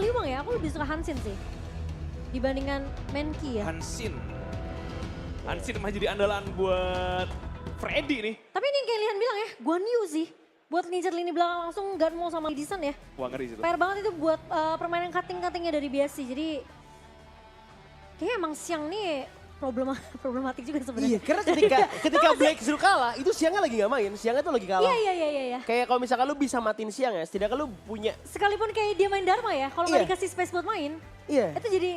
Liu Bang ya, aku lebih suka Hansin sih. Dibandingkan Menki ya. Hansin masih jadi andalan buat Freddy nih. Tapi ini yang kayak Lihan bilang ya, Guan Yu sih. Buat ngincer lini belakang langsung gak mau sama Edison ya. Wah ngeri sih. PR banget itu buat permainan cutting-cuttingnya dari BSC. Jadi kayaknya emang Xiang nih problematik juga sebenarnya. Iya, karena ketika Black Zero kalah, itu Siangnya lagi gak main. Siangnya tuh lagi kalah. Iya. Kayak kalau misalkan lu bisa matiin Siang ya, setidaknya lu punya... Sekalipun kayak dia main Dharma ya, kalau nggak dikasih space buat main, Iya. itu jadi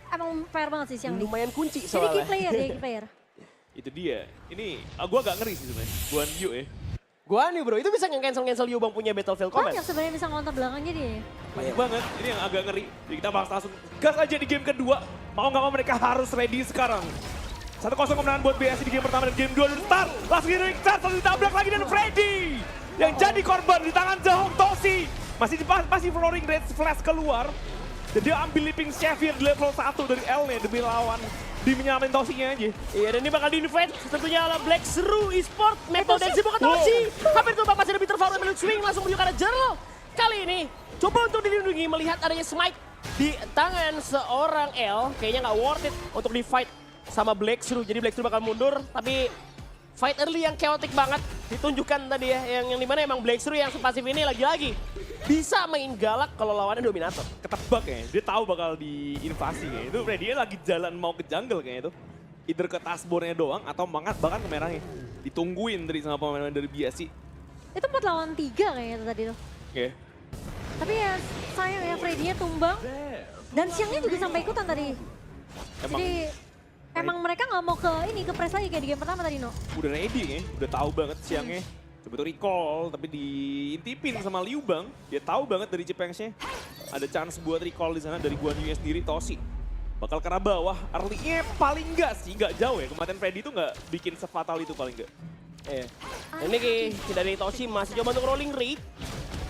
emang PR banget sih Xiang nih. Lumayan kunci Jadi soalnya. key player. Itu dia. Ini gue agak ngeri sih sebenarnya. Guan Yu ya. Gua nih bro, itu bisa nge-cancel Liu Bang punya Battlefield Command. Banyak sebenarnya bisa ngontar belakangnya dia. Banyak banget. Ini yang agak ngeri. Jadi kita bahas langsung gas aja di game kedua. Mau nggak mau mereka harus ready sekarang. 1-0 kemenangan buat BSC di game pertama dan game 2 udah start. Langsung di ring start, langsung ditabrak lagi dan Freddy. Yang jadi korban di tangan Zhong Toshi. Masih flooring red flash keluar. Dan dia ambil leaping Xavier di level 1 dari L-nya demi lawan. Di menyamain Toshi-nya aja. Iya, dan ini bakal di-invite tentunya ala Black Seru Esport. Maple Dance bukan Toshi. Hampir tumbang masih ada Bitter Farm milik Swing langsung menuju ke arah Journal. Kali ini coba untuk dilindungi melihat adanya smite di tangan seorang L. Kayaknya nggak worth it untuk di-fight sama Black Seru. Jadi Black Seru bakal mundur, tapi fight early yang chaotic banget ditunjukkan tadi ya. Yang dimana emang Black Seru yang sepasif ini lagi-lagi bisa main galak kalau lawannya dominator. Ketebak ya, dia tahu bakal diinvasi ya. Itu Freddy lagi jalan mau ke jungle kayaknya itu. Either ke taskbornya doang atau bahkan ke merahnya. Ditungguin tadi sama pemain dari BSC. Itu 4 lawan 3 kayaknya itu tadi tuh. Oke. Tapi ya sayang ya Freddy-nya tumbang. Dan Xiangnya juga sampai ikutan tadi. Jadi emang mereka nggak mau ke press lagi kayak di game pertama tadi no. Udah ready ya, udah tahu banget siangnya. Coba tuh recall, tapi diintipin sama Liu Bang. Dia tahu banget dari Cipengsnya. Ada chance buat recall di sana dari Guan Yu sendiri, Toshi. Bakal ke arah bawah, early-nya paling enggak sih, enggak jauh ya. Kematian Freddy itu enggak bikin sefatal itu paling enggak. Iya. Ini dari Toshi masih coba untuk rolling rate.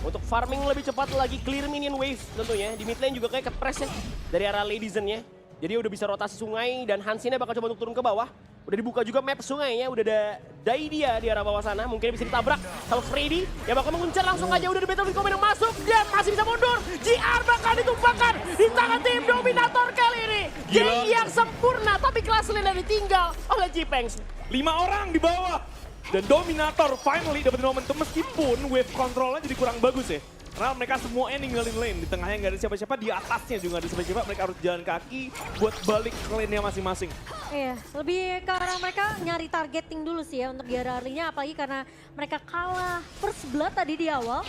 Untuk farming lebih cepat lagi, clear minion wave tentunya. Di mid lane juga kayak ke-press ya, dari arah Ladyzen-nya. Jadi udah bisa rotasi sungai dan Hansinnya bakal coba untuk turun ke bawah. Udah dibuka juga map sungainya, udah ada Daidia di arah bawah sana. Mungkin bisa ditabrak kalau Freddy yang bakal menguncar langsung aja. Udah ada Battlefield Command yang masuk dan masih bisa mundur. JR bakal ditumpahkan di tangan tim Dominator kali ini. Game yang sempurna tapi kelas lane ditinggal oleh Jipengs. 5 orang di bawah. Dan Dominator finally dapetin momentum meskipun wave controlnya jadi kurang bagus ya. Karena mereka semuanya ninggalin lane, di tengahnya nggak ada siapa-siapa, di atasnya juga nggak ada siapa-siapa, mereka harus jalan kaki buat balik ke lane-nya masing-masing. Iya, lebih karena mereka nyari targeting dulu sih ya untuk di area early-nya, apalagi karena mereka kalah first blood tadi di awal.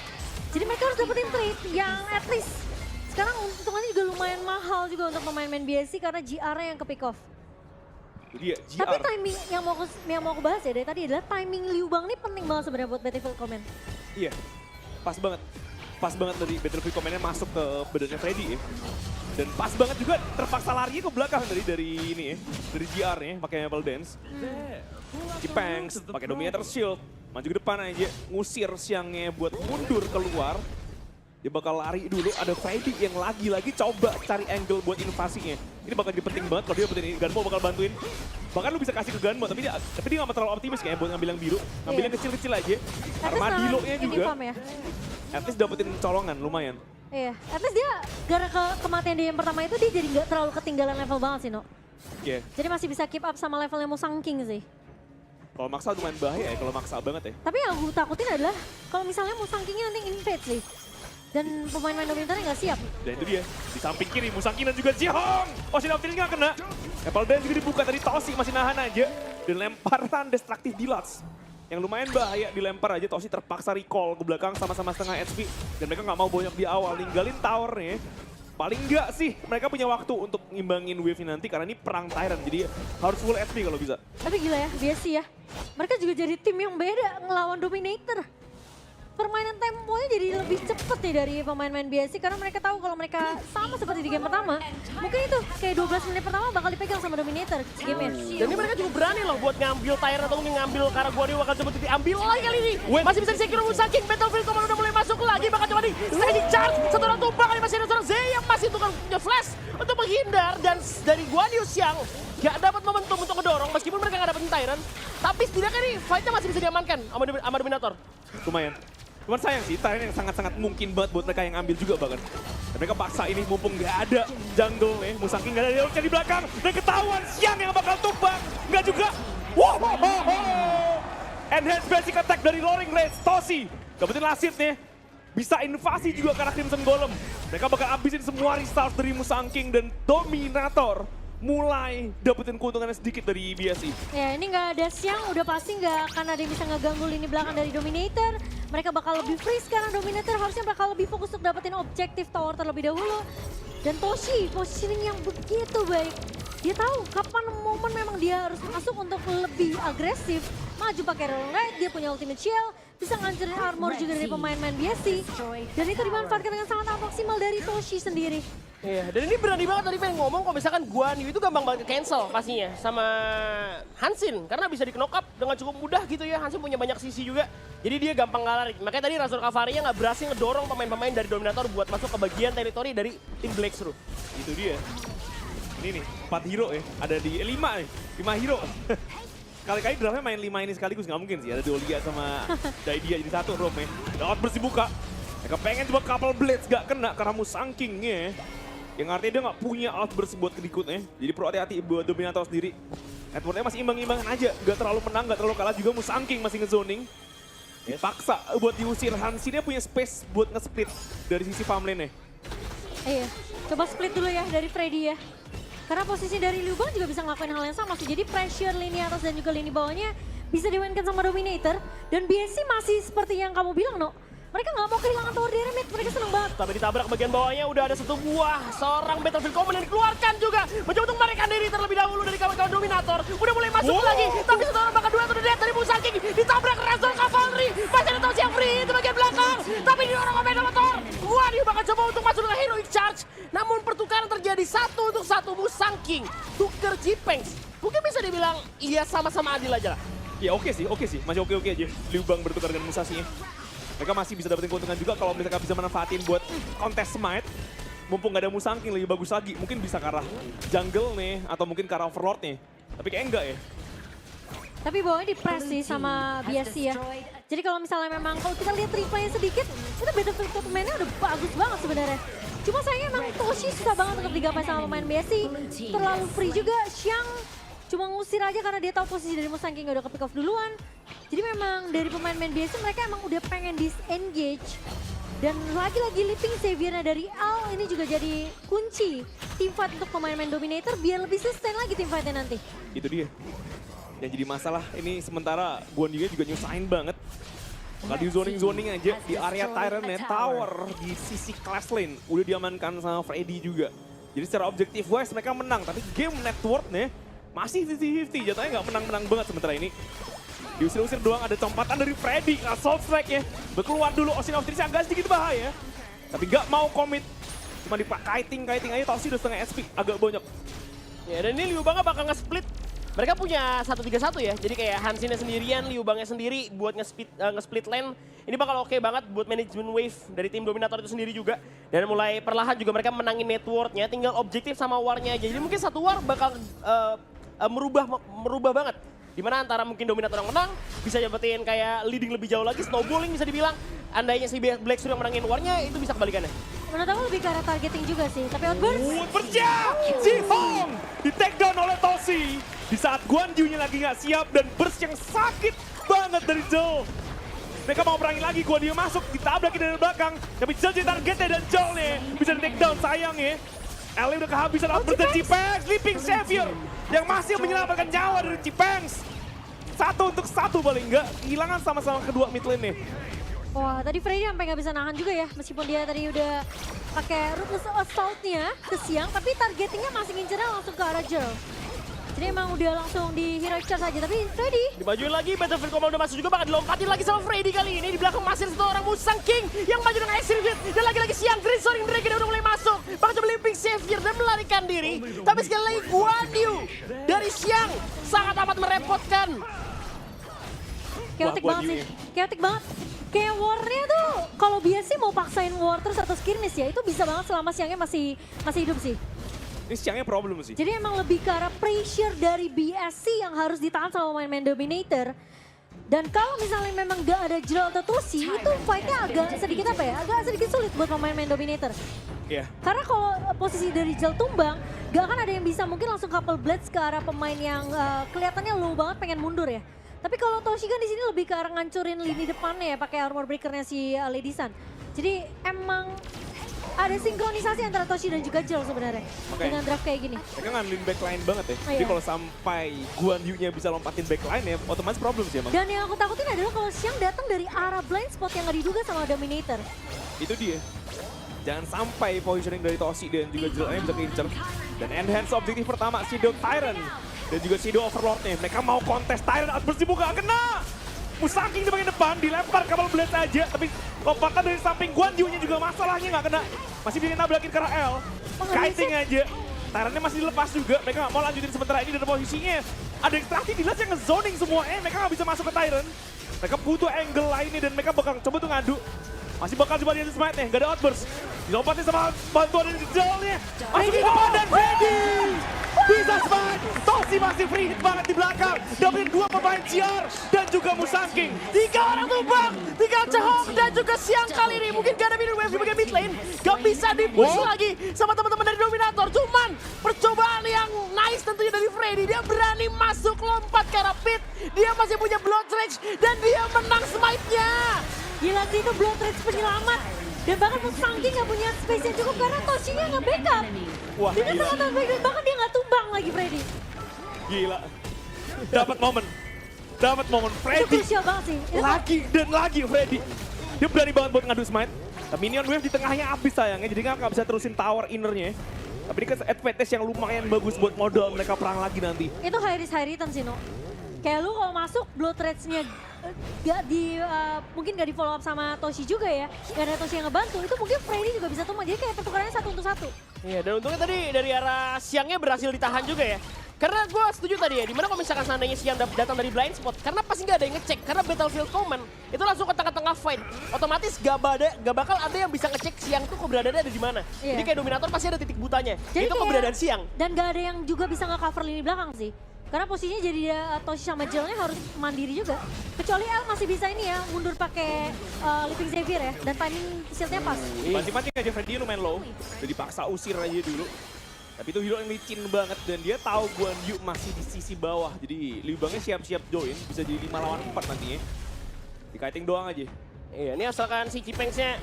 Jadi mereka harus dapetin trade yang at least sekarang untungannya juga lumayan mahal juga untuk pemain-pemain BSC karena GR-nya yang ke pick off. Dia, GR. Tapi timing yang mau aku bahas ya dari tadi adalah timing Liu Bang ini penting banget sebenarnya buat Battlefield Command. Iya, pas banget. Pas banget dari Battlefield Command-nya masuk ke badannya Freddy ya. Dan pas banget juga terpaksa lari ke belakang dari ini ya. Dari GR-nya pakai Maple Dance. Cipengs pakai Dominator Shield. Maju ke depan aja, ngusir siangnya buat mundur keluar. Dia bakal lari dulu, ada Freddy yang lagi-lagi coba cari angle buat invasinya. Ini bakal jadi penting banget kalau dia dapetin Ganmo bakal bantuin. Bahkan lu bisa kasih ke Ganmo, tapi dia nggak terlalu optimis kayaknya buat ngambil yang biru. Ngambil yang kecil-kecil aja. Armadillo-nya juga. Ya. At least dapetin colongan, lumayan. Iya, at least dia gara kematian dia yang pertama itu dia jadi nggak terlalu ketinggalan level banget sih, No. Iya. Jadi masih bisa keep up sama levelnya Musang King sih. Kalau maksa lumayan bahaya ya, kalau maksa banget ya. Tapi yang aku takutin adalah kalau misalnya Musang Kingnya nanti invade sih. Dan pemain-pemain Dominatornya nggak siap. Dan itu dia, di samping kiri Musangkin dan juga Jihong. Oh, Sinoptil nggak kena. Apple Dance juga dibuka tadi, Toshi masih nahan aja. Dan lemparan destruktif Dilots. Yang lumayan bahaya dilempar aja, Toshi terpaksa recall ke belakang sama-sama setengah HP. Dan mereka nggak mau banyak di awal, ninggalin towernya. Paling nggak sih, mereka punya waktu untuk ngimbangin wave nanti karena ini perang Tyrant. Jadi harus full HP kalau bisa. Tapi gila ya, BSC ya. Mereka juga jadi tim yang beda ngelawan Dominator. Permainan temponya jadi lebih cepet nih dari pemain-pemain BSC karena mereka tahu kalau mereka sama seperti di game pertama. Mungkin itu kayak 12 menit pertama bakal dipegang sama Dominator game-nya. Dan ini mereka cukup berani loh buat ngambil Tyrant atau ngambil karena Guan Yu bakal coba diambil lagi kali ini. Masih bisa di-secure Musangking, Battlefield Command udah mulai masuk lagi, bakal coba di standing charge. Satu orang tumbang kali masih ada seorang Z yang masih tukang punya flash untuk menghindar. Dan dari Guan Yu Xiang gak dapat momentum untuk ngedorong meskipun mereka gak dapetin Tyrant. Tapi setidaknya nih fight-nya masih bisa diamankan sama Dominator. Lumayan. Cuman sayang sih, Tyrant yang sangat-sangat mungkin banget buat mereka yang ambil juga bahkan. Dan mereka paksa ini mumpung nggak ada jungle nih. Musangking nggak ada Yolknya di belakang. Dan ketahuan Xiang yang bakal tumbang. Nggak juga. Wow! Enhanced basic attack dari Roaring Rage. Toshi dapetin lasit nih. Bisa invasi juga ke arah Crimson Golem. Mereka bakal abisin semua restart dari Musangking dan Dominator. Mulai dapetin keuntungannya sedikit dari BSI. Ya ini nggak ada Xiang, udah pasti nggak akan ada yang bisa ngeganggu lini belakang dari Dominator. Mereka bakal lebih free sekarang, Dominator harusnya bakal lebih fokus untuk dapetin objektif tower terlebih dahulu. Dan Toshi, positioning yang begitu baik. Dia tahu kapan momen memang dia harus masuk untuk lebih agresif. Maju pakai Roll Raid, dia punya ultimate shield. Bisa ngancurin armor juga dari pemain-pemain BSI. Dan itu dimanfaatkan dengan sangat maksimal dari Toshi sendiri. Iya, dan ini berani banget tadi pengen ngomong kalau misalkan Guan Yu itu gampang banget cancel pastinya sama Hansin. Karena bisa di-knock up dengan cukup mudah gitu ya. Hansin punya banyak sisi juga. Jadi dia gampang ngalah. Makanya tadi Razor Cavalry nggak berhasil ngedorong pemain-pemain dari Dominator buat masuk ke bagian teritori dari tim Blackstreet. Itu dia. Ini nih, 4 hero ya. Ada di 5 nih, 5 hero. Kali-kali draftnya main 5 ini sekaligus, nggak mungkin sih. Ada Dolia sama Daidia jadi satu Rom ya. Dapat bersih buka. Mereka pengen coba couple blades, gak kena karena Musangkingnya. Yang artinya dia nggak punya outburst buat kedikutnya. Jadi perlu hati-hati buat Dominator sendiri. Networknya masih imbang-imbangan aja. Gak terlalu menang, gak terlalu kalah juga. Musangking masih ngezoning. Paksa buat diusir. Hansinnya punya space buat nge-split dari sisi farm lane-nya. Iya, coba split dulu ya dari Freddy ya. Karena posisi dari Liu Bang juga bisa ngelakuin hal yang sama sih. Jadi pressure lini atas dan juga lini bawahnya bisa dimainkan sama Dominator. Dan BSC masih seperti yang kamu bilang, No. Mereka nggak mau kehilangan tower dari mid, mereka seneng banget. Tapi ditabrak bagian bawahnya udah ada satu buah seorang Battlefield Command yang dikeluarkan juga. Mencoba untuk melarikan diri terlebih dahulu dari kawan-kawan Dominator. Udah mulai masuk lagi, tapi satu orang bakal dua atau dead dari Musangking. Ditabrak Razor Cavalry, masih ada Toshi yang free di bagian belakang. Tapi diorang oleh Dominator. Guan Yu bakal coba untuk masuk dengan Heroic Charge. Namun pertukaran terjadi 1-1 Musangking. Tuker Jipengs. Mungkin bisa dibilang iya sama-sama adil aja lah. Ya oke sih. Masih oke-oke aja. Liu Bang bertukar dengan Musashi. Mereka masih bisa dapetin keuntungan juga kalau mereka bisa manfaatin buat kontes smite. Mumpung gak ada Musangking lebih bagus lagi. Mungkin bisa ke arah jungle nih, atau mungkin ke arah overlord nih. Tapi kayak enggak ya. Tapi bawahnya di-press sih sama BSC ya. Jadi kalau misalnya memang kalau kita lihat replaynya sedikit, itu Battlefield Command-nya udah bagus banget sebenarnya. Cuma sayangnya emang Toshi susah banget untuk digapai sama pemain BSC. Terlalu free juga, Xiang cuma ngusir aja karena dia tahu posisi dari Musangking udah ke pick off duluan. Jadi memang dari pemain-pemain BSC mereka emang udah pengen disengage. Dan lagi-lagi Leaping Savior-nya dari Al ini juga jadi kunci teamfight untuk pemain-pemain Dominator biar lebih sustain lagi teamfight-nya nanti. Itu dia. Yang jadi masalah ini sementara Guan Yu juga nyusahin banget. Kalau di zoning aja di area Tyrant-nya, tower di sisi class lane udah diamankan sama Freddy juga. Jadi secara objektif wise mereka menang, tapi game network-nya masih 50-50, jatuhnya nggak menang-menang banget sementara ini. Diusir-usir doang, ada compatan dari Freddy, assault strike ya. Berkeluar dulu, Ocean of Trees agak sedikit bahaya. Tapi nggak mau commit. Cuma kiting aja, Toshi udah setengah SP, agak banyak. Ya dan ini Liu Bang bakal nge-split. Mereka punya 1-3-1 ya, jadi kayak Hansinnya sendirian, Liu Bangnya sendiri buat nge-split lane. Ini bakal oke banget buat manajemen wave dari tim Dominator itu sendiri juga. Dan mulai perlahan juga mereka menangin networknya, tinggal objektif sama war-nya aja. Jadi mungkin satu war bakal merubah banget. Dimana antara mungkin Dominator yang menang, bisa dapetin kayak leading lebih jauh lagi, snowballing bisa dibilang. Andainya si Blackstreet yang menangin war-nya, itu bisa kebalikannya. Menurut aku lebih ke arah targeting juga sih, tapi outburst. Bersiap! Ji-Hong di take down oleh Toshi. Di saat Guan Yu-nya lagi nggak siap dan burst yang sakit banget dari Joel. Mereka mau perangi lagi, Guan Yu masuk, ditabrakin dari belakang. Tapi Joel jadi targetnya dan Joel-nya bisa di take down, sayang ya. Ellie udah kehabisan outburst dari Jipengs, Leaping Savior yang masih menyelamatkan nyawa dari Jipengs. 1-1 paling enggak, kehilangan sama-sama kedua mid lane nih. Wah, tadi Freddy sampai nggak bisa nahan juga ya, meskipun dia tadi udah pakai ruthless assault-nya ke Xiang, tapi targetingnya masih ngincernya langsung ke arah Joel. Jadi emang udah langsung di hero charge aja, tapi Freddy Dimajuin lagi, Battlefield Command udah masuk juga, bakal dilompatin lagi sama Freddy kali ini. Di belakang masih satu orang Musangking yang maju dengan Extreme Hit. Dan lagi-lagi Xiang, Green Soaring Dragon udah mulai masuk. Bakal coba Leaping Savior dan melarikan diri. Tapi sekali lagi Guan Yu dari Xiang sangat amat merepotkan. chaotic Wah, banget Guan sih, Yu chaotic banget. Kayak war-nya tuh, kalau biasa mau paksain war terus atau skirmish ya, itu bisa banget selama Xiangnya masih hidup sih. Ini Xiangnya problem sih. Jadi emang lebih ke arah pressure dari BSC yang harus ditahan sama main-main Dominator. Dan kalau misalnya memang gak ada Jrel atau Toshi, itu fight-nya agak sedikit apa ya? Agak sedikit sulit buat pemain-pemain Dominator. Iya. Karena kalau posisi dari Jrel tumbang, gak akan ada yang bisa mungkin langsung couple blades ke arah pemain yang kelihatannya low banget pengen mundur ya. Tapi kalau Toshi kan di sini lebih ke arah ngancurin lini depannya ya, pakai armor breakernya si Lady Sun. Jadi emang ada sinkronisasi antara Toshi dan juga Jrel sebenarnya dengan draft kayak gini. Mereka ngandelin backline banget ya. Oh, Jadi iya. kalau sampai Guan Yu-nya bisa lompatin backline ya, otomatis problem sih emang. Dan yang aku takutin adalah kalau Xiang datang dari arah blind spot yang gak diduga sama Dominator. Itu dia. Jangan sampai positioning dari Toshi dan juga Jrel bisa keincer. Dan enhance objektif pertama Shadow Tyrant. Dan juga Shadow Overlord-nya. Mereka mau kontes Tyrant outburst dibuka, kena! Musangking di bagian depan, dilempar couple blade saja. Tapi lompatan dari samping Guan Yu-nya juga masalahnya nggak kena. Masih bikin nabrakin ke Rael. Kiting aja. Tyrant-nya masih dilepas juga. Mereka nggak mau lanjutin sementara ini dari posisinya. Ada ekstraksi Dilas yang nge-zoning semua. Mereka nggak bisa masuk ke Tyrant. Mereka butuh angle lainnya dan mereka bakal coba tuh ngadu. Masih bakal coba dia smite nih, gak ada outburst. Dilompatin sama bantuan dari Jrel-nya. Masuk ke bawah dan ready! Bisa smite! Toshi masih free hit banget di belakang. Dapetin 2 pemain GR dan juga Musangking. 3 orang tumbang, tinggal Cehong dan juga Xiang kali ini. Mungkin gak ada minion wave di bagian mid lane. Gak bisa dipush lagi sama teman-teman dari Dominator. Cuman percobaan yang nice tentunya dari Freddy. Dia berani masuk lompat ke arah pit. Dia masih punya blood rage dan dia menang smite-nya. Gila sih itu blood rage penyelamat. Dan bahkan Musangking gak punya space yang cukup karena Toshi-nya gak backup. Wah, Dia gila. sangat baik, bahkan dia gak tumbang lagi Freddy. Gila. Dapat momen. Dapat momen. Itu Freddy. crucial banget sih. Itu Lagi dan lagi Freddy. Dia berani banget buat ngadu smite. Tapi minion wave di tengahnya habis sayangnya. Jadi nggak bisa terusin tower innernya. Tapi ini kan advantage yang lumayan bagus buat modal mereka perang lagi nanti. itu high risk high return sih, No. Kayak lu kalau masuk blood rage-nya mungkin gak di follow up sama Toshi juga ya. Gak ada Toshi yang ngebantu, itu mungkin Freddy juga bisa tumbang. Jadi kayak pertukarannya 1 untuk 1. Iya, dan untungnya tadi dari arah Xiangnya berhasil ditahan juga ya. Karena gue setuju tadi ya, dimana kalau misalkan seandainya Xiang datang dari blind spot, karena pasti nggak ada yang ngecek, karena Battlefield Command itu langsung ke tengah-tengah fight. Otomatis gak bakal ada yang bisa ngecek Xiang tuh keberadaannya ada di mana. Iya. Jadi kayak Dominator pasti ada titik butanya. Jadi Itu kayak- keberadaan Xiang. Dan gak ada yang juga bisa nge-cover lini belakang sih. Karena posisinya jadi Toshi sama Jrel-nya harus mandiri juga. Kecuali L masih bisa ini ya, mundur pakai Living Xavier ya. Dan timing shield-nya pas. Pancing-pancing aja Freddy lumayan low. Jadi paksa usir aja dulu. Tapi itu hero yang licin banget dan dia tahu Guan Yu masih di sisi bawah. Jadi Liu Bangnya siap-siap join, bisa jadi 5 lawan 4 nantinya. Di kiting doang aja. Iya, ini asalkan si Cipengsnya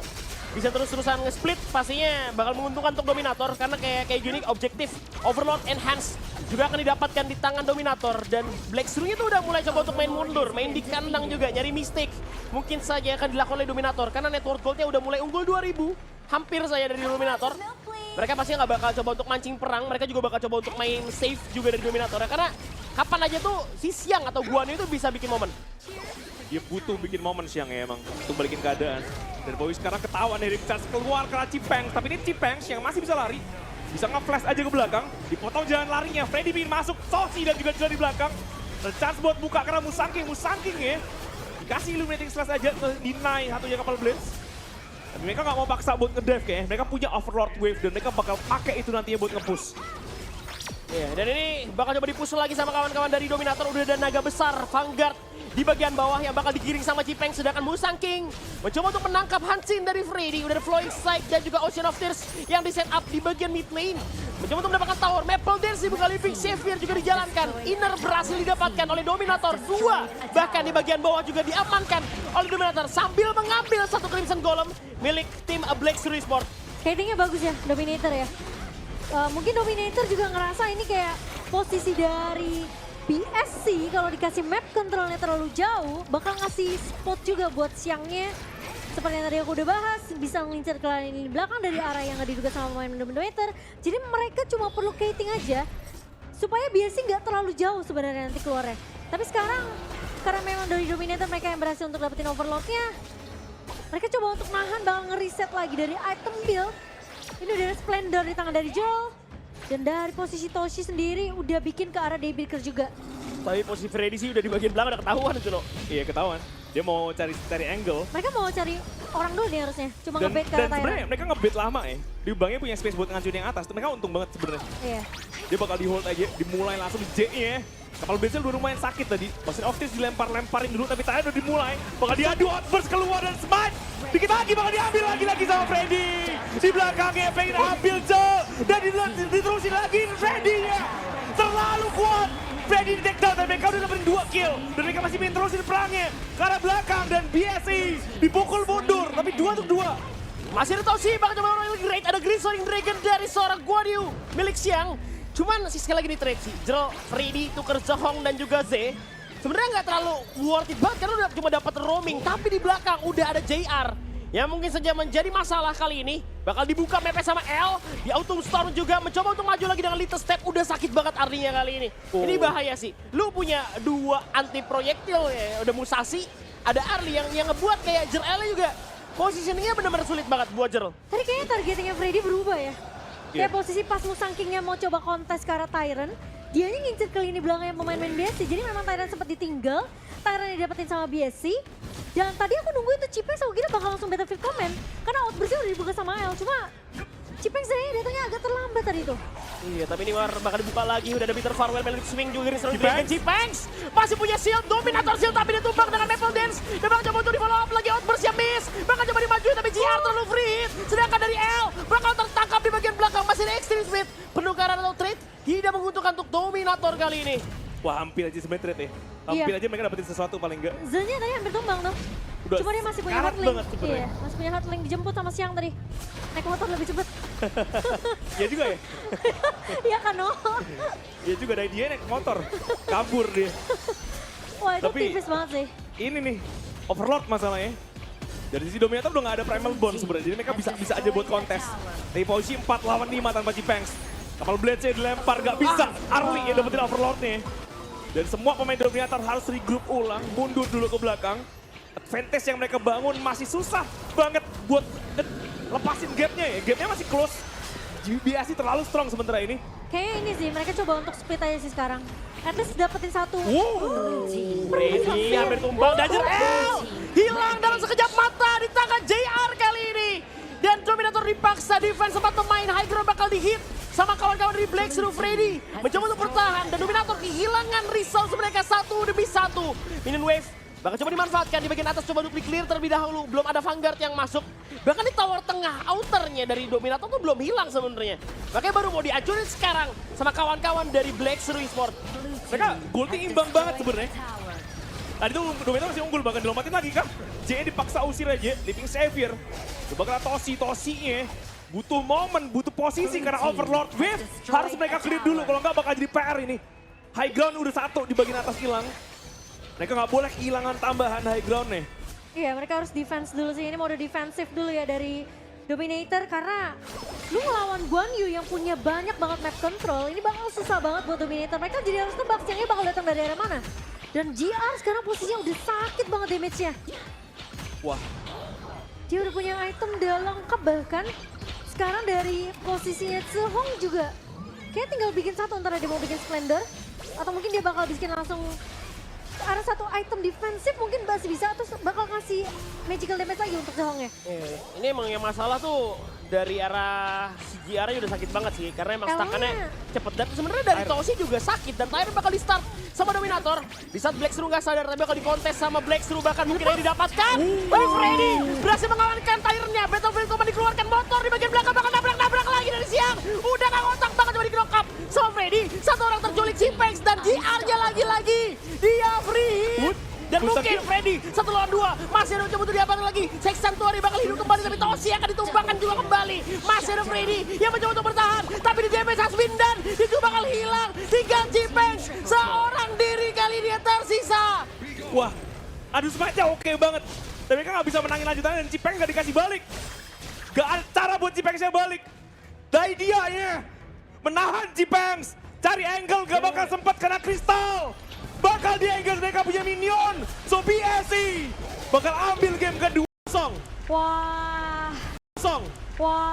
bisa terus-terusan nge-split, pastinya bakal menguntungkan untuk Dominator. Karena kayak gini, objektif Overlord Enhance juga akan didapatkan di tangan Dominator. Dan Black Shrew-nya tuh udah mulai coba untuk main mundur, main di kandang juga, nyari mistake. Mungkin saja akan dilakukan oleh Dominator, karena network gold-nya udah mulai unggul 2000. Hampir saja dari Dominator. Mereka pasti nggak bakal coba untuk mancing perang, mereka juga bakal coba untuk main safe juga dari Dominator. Karena kapan aja tuh si Xiang atau Guan itu bisa bikin momen. Dia butuh bikin momen siang ya emang untuk balikin keadaan. Dan Bowie sekarang ketahuan dari Charge keluar karena Cipengs. Tapi ini Cipengs yang masih bisa lari. Bisa nge-flash aja ke belakang. Dipotong jalan larinya. Freddy ingin masuk. Toshi dan juga Jrel di belakang. Dan Charge buat buka karena Musangking ya. Dikasih illuminating slash aja ke deny satunya kapal Blades. Tapi mereka nggak mau paksa buat nge-dive kayaknya. Mereka punya Overlord Wave dan mereka bakal pakai itu nantinya buat nge-push. Iya, dan ini bakal coba dipush lagi sama kawan-kawan dari Dominator. Udah ada naga besar, Vanguard di bagian bawah yang bakal digiring sama Cipeng. Sedangkan Musangking mencoba untuk menangkap Hansin dari Freddy. Udah ada Flowing Sight dan juga Ocean of Tears yang di set up di bagian mid lane. Mencoba untuk mendapatkan tower. Maple Dance dibuka Living Xavier juga dijalankan. Inner berhasil didapatkan oleh Dominator. 2 bahkan di bagian bawah juga diamankan oleh Dominator. Sambil mengambil satu Crimson Golem milik tim Black Shrew Esports. Kayaknya bagus ya Dominator ya. Mungkin Dominator juga ngerasa ini kayak posisi dari BSC kalau dikasih map controlnya terlalu jauh bakal ngasih spot juga buat Xiangnya. Seperti yang tadi aku udah bahas, bisa ngelincar ke lini belakang dari arah yang gak diduga sama pemain Dominator. Jadi mereka cuma perlu kiting aja supaya BSC nggak terlalu jauh sebenarnya nanti keluarnya. Tapi sekarang karena memang dari Dominator mereka yang berhasil untuk dapetin overloadnya, mereka coba untuk nahan bakal ngereset lagi dari item build. Ini udah ada Splendor di tangan dari Jrel. Dan dari posisi Toshi sendiri udah bikin ke arah Daybreaker juga. Tapi posisi Freddy sih udah di bagian belakang udah ketahuan itu loh. Iya ketahuan. Dia mau cari angle. Mereka mau cari orang dulu nih harusnya. Cuma Dan nge-bait ke sebenarnya Tyrant. mereka nge-bait lama ya. Di Bangnya punya space buat ngancurin yang atas. Mereka untung banget sebenarnya. Iya. Dia bakal di-hold aja, dimulai langsung di J-nya. Kapal Benzel udah lumayan sakit tadi. Maksudnya Octis dilempar-lemparin dulu, tapi Tyrant udah dimulai. Bakal diadu outburst keluar dan smite. Dikit lagi bakal diambil lagi sama Freddy. Di belakangnya pengen ambil Joe. Dan diterusin lagi Freddy-nya. Terlalu kuat. Freddy di take down dan mereka udah dapetin 2 kill. Dan mereka masih ingin terusin perangnya ke arah belakang dan BSI dipukul mundur. Tapi 2 untuk 2. Masih ada Toshi, bakal coba rolling rate. Ada Grisling Dragon dari seorang Guanyu milik Xiang. Cuman sekali lagi di trade sih, Jero, Freddy, tuker Zhong dan juga Z. Sebenarnya nggak terlalu worth it banget karena udah cuma dapat roaming. Tapi di belakang udah ada JR. Yang mungkin saja menjadi masalah kali ini. Bakal dibuka map sama L. Di Autumn Storm juga mencoba untuk maju lagi dengan Little Step. Udah sakit banget artinya kali ini. Ini bahaya sih. Lu punya 2 anti proyektil ya. Udah Musashi. Ada Arli yang ngebuat kayak Jer-L juga. Positioningnya benar-benar sulit banget buat Jer. Tadi kayaknya targetingnya Freddy berubah ya. Kayak Iya. posisi pas Musang King-nya mau coba kontes ke arah Tyrant, dianya ngincer ke lini belakang yang pemain-pemain BSC. Jadi memang Tyrant sempat ditinggal, Tyrant didapetin sama BSC. Dan tadi aku nunggu itu Cipex aku kira bakal langsung Battlefield Command. Karena outburst-nya udah dibuka sama L, cuma Cipex saya datangnya agak terlambat tadi itu. Iya, tapi ini bakal dibuka lagi. Udah ada Bitter Farewell, Melik Swing juga dari seorang Cipex. Dragon Cipex. Masih punya shield, Dominator shield tapi ditumbang dengan Maple Dance. Dan bakal coba untuk di-follow up lagi, outburst yang miss. Bakal coba dimajuin tapi JR terlalu free hit. Sedangkan dari L, bakal tertangkap di bagian belakang. Masih ada Extreme Speed. Penukaran atau trade tidak menguntungkan untuk Dominator kali ini. Wah, hampir aja sebenarnya trade ya. Hampir Iya. aja mereka dapetin sesuatu paling enggak. Zennya tadi hampir tumbang tuh. Udah Cuma dia masih punya karat hardlink. banget sebenarnya. Iya, masih punya hardlink dijemput sama Siang tadi. Naik motor lebih cepet. Iya juga ya. Iya kan, no? Iya juga dari dia naik motor. Kabur dia. Wah, itu Tapi- tipis banget sih. Ini nih, overload masalahnya. Dari sisi Dominator udah gak ada primal bond sebenarnya. Jadi mereka bisa aja buat kontes. Dari posisi 4 lawan 5 tanpa Cipengs. Kapal Blade-nya dilempar, gak bisa. Arli yang dapetin overload-nya. Dan semua pemain Dominator harus regroup ulang, mundur dulu ke belakang. Advantage yang mereka bangun masih susah banget buat lepasin gap-nya ya. Gap-nya masih close. GBSI terlalu strong sementara ini. Kayaknya ini sih, mereka coba untuk split aja sih sekarang. At least dapetin satu. Wow. Freddy hampir tumbang dan Jer-L hilang dalam sekejap mata di tangan JR kali ini. Dan Dominator dipaksa defense, sempat pemain high ground bakal dihit sama kawan-kawan dari Black Seru. Freddy mencoba untuk bertahan dan Dominator kehilangan resource mereka 1 demi 1. Minion wave bakal coba dimanfaatkan di bagian atas, coba untuk di-clear terlebih dahulu. Belum ada Vanguard yang masuk. Bahkan di tower tengah outernya dari Dominator tuh belum hilang sebenarnya. Makanya baru mau dihancurin sekarang sama kawan-kawan dari Black Seru Esports. Mereka golding imbang banget sebenarnya. Tadi tuh Dominator masih unggul, bahkan dilompatin lagi kah? J dipaksa usir aja, Living Savior. Coba kena Toshi-Toshinya. Butuh momen, butuh posisi karena Overlord Wave. Harus mereka clear dulu, kalau nggak bakal jadi PR ini. High ground udah 1 di bagian atas hilang. Mereka nggak boleh kehilangan tambahan high ground nih. Iya, mereka harus defense dulu sih. Ini mode defensif dulu ya dari Dominator. Karena lu ngelawan Guan Yu yang punya banyak banget map control. Ini bakal susah banget buat Dominator. Mereka jadi harus tebak siangnya bakal datang dari daerah mana. Dan GR sekarang posisinya udah sakit banget damage-nya. Wah, Dia udah punya item udah lengkap bahkan. Sekarang dari posisinya Zhong juga. Kayak tinggal bikin satu, antara dia mau bikin Splendor. Atau mungkin dia bakal bikin langsung ada satu item defensif mungkin masih bisa. Terus bakal ngasih magical damage lagi untuk Zhongnya. Ini emang yang masalah tuh dari arah si JR udah sakit banget sih. Karena emang L-nya. stakannya cepet. Dan sebenarnya dari Toshi juga sakit. Dan Tyrant bakal di-start sama Dominator. Di saat Black Seru nggak sadar, tapi bakal dikontes sama Black Seru. Bahkan mungkin yang didapatkan. Wave Freddy berhasil mengamankan Tyrant-nya. Battlefield Command dikeluarkan, motor di bagian belakang. Bakal nabrak-nabrak lagi dari Siang. Udah nggak ngotak banget, coba di-knock up sama Freddy. Satu orang terculik Cipex dan JR-nya lagi-lagi. Dia free hit. Dan mungkin Freddy 1 lawan 2 masih ada coba untuk diapakan lagi. Sex Sanctuary bakal hidup kembali tapi Toshi akan ditumbangkan juga kembali. Masih ada Freddy yang mencoba untuk bertahan tapi di damage has been done. Itu bakal hilang. Tinggal Cipex seorang diri kali dia tersisa. wah, adu smite-nya oke banget. Tapi mereka nggak bisa menangin lanjutannya dan Cipeng nggak dikasih balik. Gak ada cara buat Cipengsnya balik. Dari dianya menahan Cipengs. Cari angle gak bakal sempat karena kristal. Bakal di angle mereka punya minion. So BSC bakal ambil game kedua. Song. Wah, Song. wah